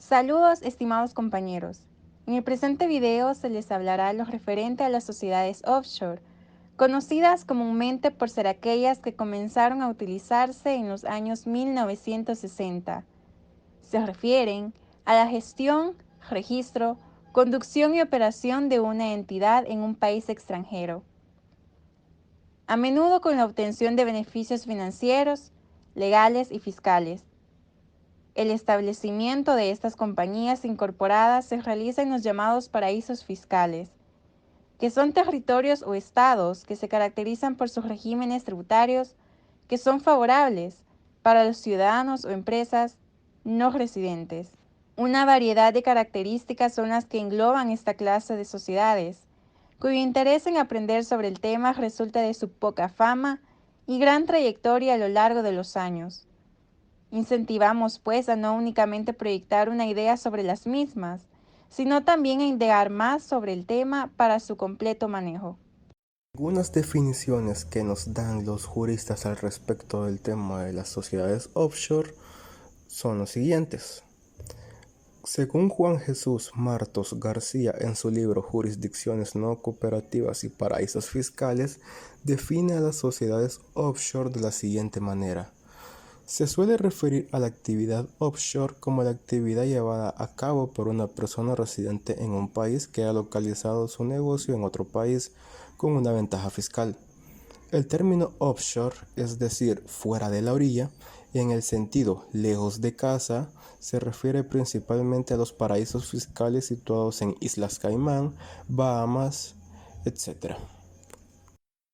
Saludos, estimados compañeros. En el presente video se les hablará lo referente a las sociedades offshore, conocidas comúnmente por ser aquellas que comenzaron a utilizarse en los años 1960. Se refieren a la gestión, registro, conducción y operación de una entidad en un país extranjero, a menudo con la obtención de beneficios financieros, legales y fiscales. El establecimiento de estas compañías incorporadas se realiza en los llamados paraísos fiscales, que son territorios o estados que se caracterizan por sus regímenes tributarios que son favorables para los ciudadanos o empresas no residentes. Una variedad de características son las que engloban esta clase de sociedades, cuyo interés en aprender sobre el tema resulta de su poca fama y gran trayectoria a lo largo de los años. Incentivamos, pues, a no únicamente proyectar una idea sobre las mismas, sino también a indagar más sobre el tema para su completo manejo. Algunas definiciones que nos dan los juristas al respecto del tema de las sociedades offshore son los siguientes. Según Juan Jesús Martos García en su libro Jurisdicciones no cooperativas y paraísos fiscales, define a las sociedades offshore de la siguiente manera. Se suele referir a la actividad offshore como la actividad llevada a cabo por una persona residente en un país que ha localizado su negocio en otro país con una ventaja fiscal. El término offshore, es decir, fuera de la orilla, en el sentido lejos de casa, se refiere principalmente a los paraísos fiscales situados en Islas Caimán, Bahamas, etc.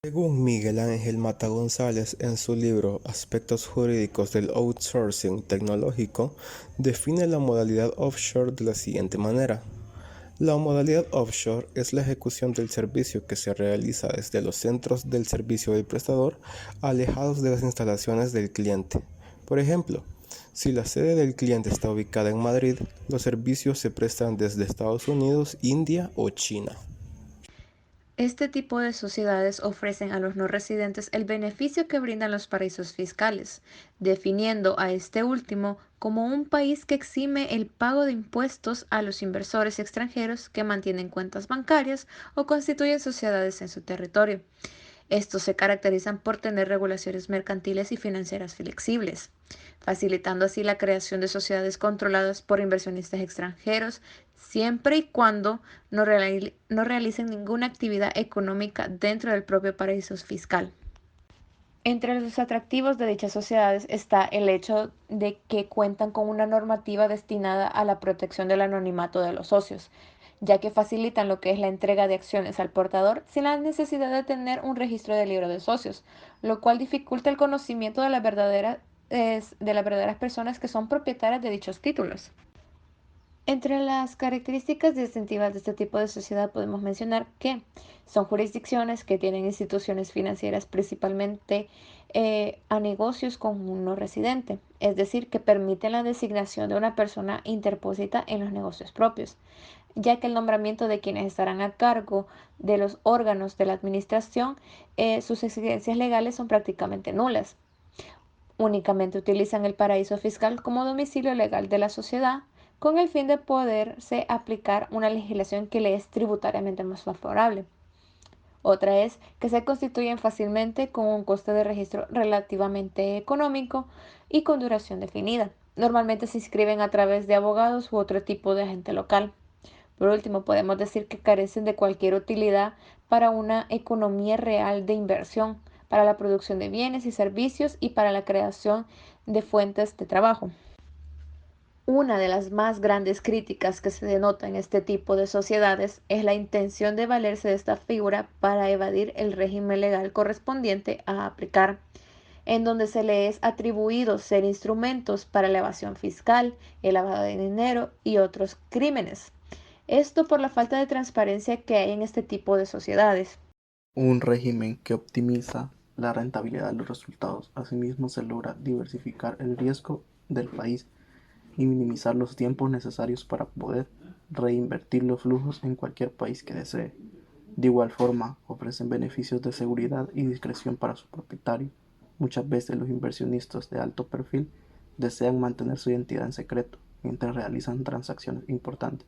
Según Miguel Ángel Mata González en su libro Aspectos jurídicos del outsourcing tecnológico, define la modalidad offshore de la siguiente manera. La modalidad offshore es la ejecución del servicio que se realiza desde los centros del servicio del prestador, alejados de las instalaciones del cliente. Por ejemplo, si la sede del cliente está ubicada en Madrid, los servicios se prestan desde Estados Unidos, India o China. Este tipo de sociedades ofrecen a los no residentes el beneficio que brindan los paraísos fiscales, definiendo a este último como un país que exime el pago de impuestos a los inversores extranjeros que mantienen cuentas bancarias o constituyen sociedades en su territorio. Estos se caracterizan por tener regulaciones mercantiles y financieras flexibles, facilitando así la creación de sociedades controladas por inversionistas extranjeros, siempre y cuando no realicen ninguna actividad económica dentro del propio paraíso fiscal. Entre los atractivos de dichas sociedades está el hecho de que cuentan con una normativa destinada a la protección del anonimato de los socios, ya que facilitan lo que es la entrega de acciones al portador sin la necesidad de tener un registro de libro de socios, lo cual dificulta el conocimiento de de las verdaderas personas que son propietarias de dichos títulos. Entre las características distintivas de este tipo de sociedad podemos mencionar que son jurisdicciones que tienen instituciones financieras principalmente a negocios con un no residente, es decir, que permiten la designación de una persona interpósita en los negocios propios, ya que el nombramiento de quienes estarán a cargo de los órganos de la administración, sus exigencias legales son prácticamente nulas. Únicamente utilizan el paraíso fiscal como domicilio legal de la sociedad con el fin de poderse aplicar una legislación que le es tributariamente más favorable. Otra es que se constituyen fácilmente con un coste de registro relativamente económico y con duración definida. Normalmente se inscriben a través de abogados u otro tipo de agente local. Por último, podemos decir que carecen de cualquier utilidad para una economía real de inversión, para la producción de bienes y servicios y para la creación de fuentes de trabajo. Una de las más grandes críticas que se denota en este tipo de sociedades es la intención de valerse de esta figura para evadir el régimen legal correspondiente a aplicar, en donde se le es atribuido ser instrumentos para la evasión fiscal, el lavado de dinero y otros crímenes. Esto por la falta de transparencia que hay en este tipo de sociedades. Un régimen que optimiza la rentabilidad de los resultados. Asimismo, se logra diversificar el riesgo del país y minimizar los tiempos necesarios para poder reinvertir los flujos en cualquier país que desee. De igual forma, ofrecen beneficios de seguridad y discreción para su propietario. Muchas veces los inversionistas de alto perfil desean mantener su identidad en secreto, mientras realizan transacciones importantes.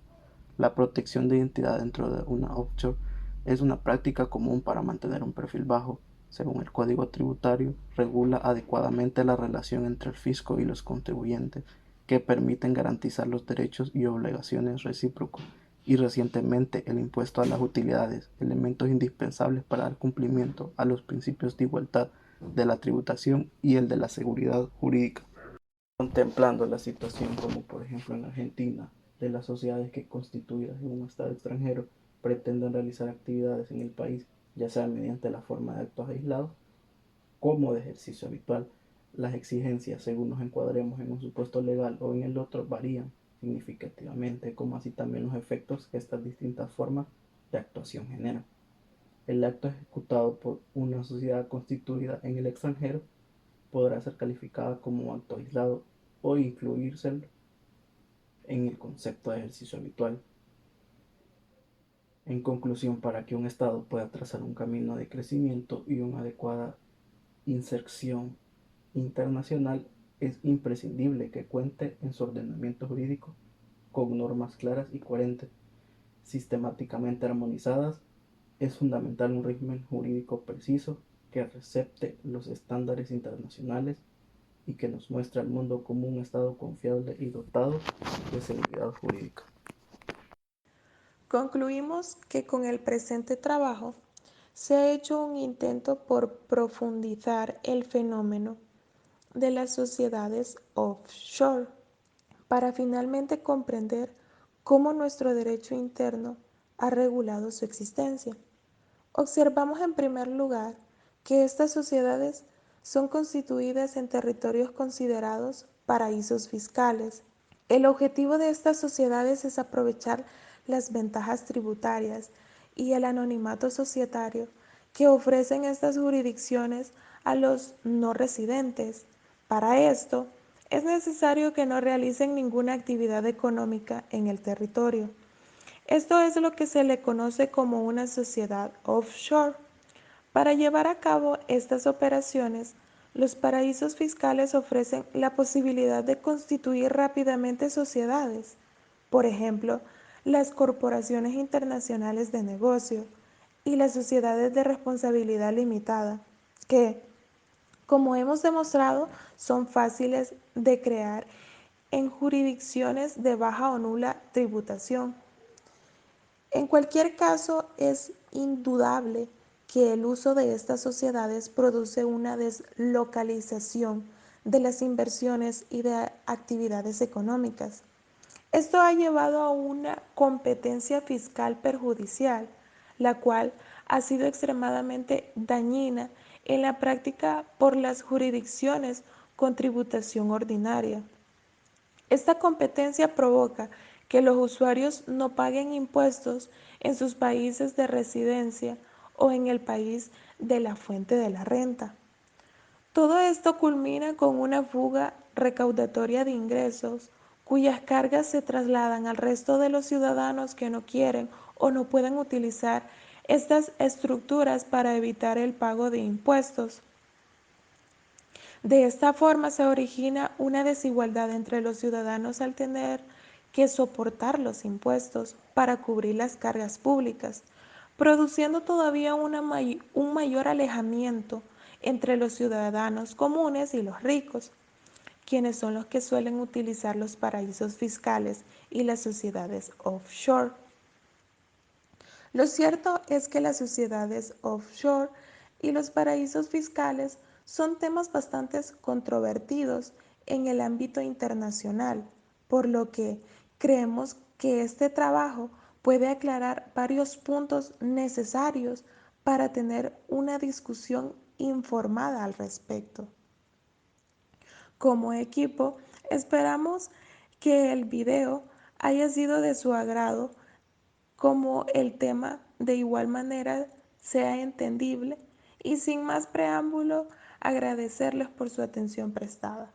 La protección de identidad dentro de una offshore es una práctica común para mantener un perfil bajo. Según el Código Tributario, regula adecuadamente la relación entre el fisco y los contribuyentes, que permiten garantizar los derechos y obligaciones recíprocos. Y recientemente el impuesto a las utilidades, elementos indispensables para dar cumplimiento a los principios de igualdad de la tributación y el de la seguridad jurídica. Contemplando la situación como por ejemplo en Argentina, de las sociedades que constituidas en un estado extranjero pretenden realizar actividades en el país, ya sea mediante la forma de actos aislados como de ejercicio habitual. Las exigencias, según nos encuadremos en un supuesto legal o en el otro, varían significativamente, como así también los efectos que estas distintas formas de actuación generan. El acto ejecutado por una sociedad constituida en el extranjero podrá ser calificada como acto aislado o incluirse en el concepto de ejercicio habitual. En conclusión, para que un Estado pueda trazar un camino de crecimiento y una adecuada inserción internacional, es imprescindible que cuente en su ordenamiento jurídico con normas claras y coherentes, sistemáticamente armonizadas. Es fundamental un régimen jurídico preciso que recepte los estándares internacionales y que nos muestre al mundo como un Estado confiable y dotado de seguridad jurídica. Concluimos que con el presente trabajo se ha hecho un intento por profundizar el fenómeno de las sociedades offshore para finalmente comprender cómo nuestro derecho interno ha regulado su existencia. Observamos en primer lugar que estas sociedades son constituidas en territorios considerados paraísos fiscales. El objetivo de estas sociedades es aprovechar las ventajas tributarias y el anonimato societario que ofrecen estas jurisdicciones a los no residentes. Para esto, es necesario que no realicen ninguna actividad económica en el territorio. Esto es lo que se le conoce como una sociedad offshore. Para llevar a cabo estas operaciones, los paraísos fiscales ofrecen la posibilidad de constituir rápidamente sociedades. Por ejemplo, las corporaciones internacionales de negocio y las sociedades de responsabilidad limitada, que, como hemos demostrado, son fáciles de crear en jurisdicciones de baja o nula tributación. En cualquier caso, es indudable que el uso de estas sociedades produce una deslocalización de las inversiones y de actividades económicas. Esto ha llevado a una competencia fiscal perjudicial, la cual ha sido extremadamente dañina en la práctica por las jurisdicciones con tributación ordinaria. Esta competencia provoca que los usuarios no paguen impuestos en sus países de residencia o en el país de la fuente de la renta. Todo esto culmina con una fuga recaudatoria de ingresos cuyas cargas se trasladan al resto de los ciudadanos que no quieren o no pueden utilizar estas estructuras para evitar el pago de impuestos. De esta forma se origina una desigualdad entre los ciudadanos al tener que soportar los impuestos para cubrir las cargas públicas, produciendo todavía un mayor alejamiento entre los ciudadanos comunes y los ricos, quienes son los que suelen utilizar los paraísos fiscales y las sociedades offshore. Lo cierto es que las sociedades offshore y los paraísos fiscales son temas bastante controvertidos en el ámbito internacional, por lo que creemos que este trabajo puede aclarar varios puntos necesarios para tener una discusión informada al respecto. Como equipo, esperamos que el video haya sido de su agrado, como el tema de igual manera sea entendible, y sin más preámbulo, agradecerles por su atención prestada.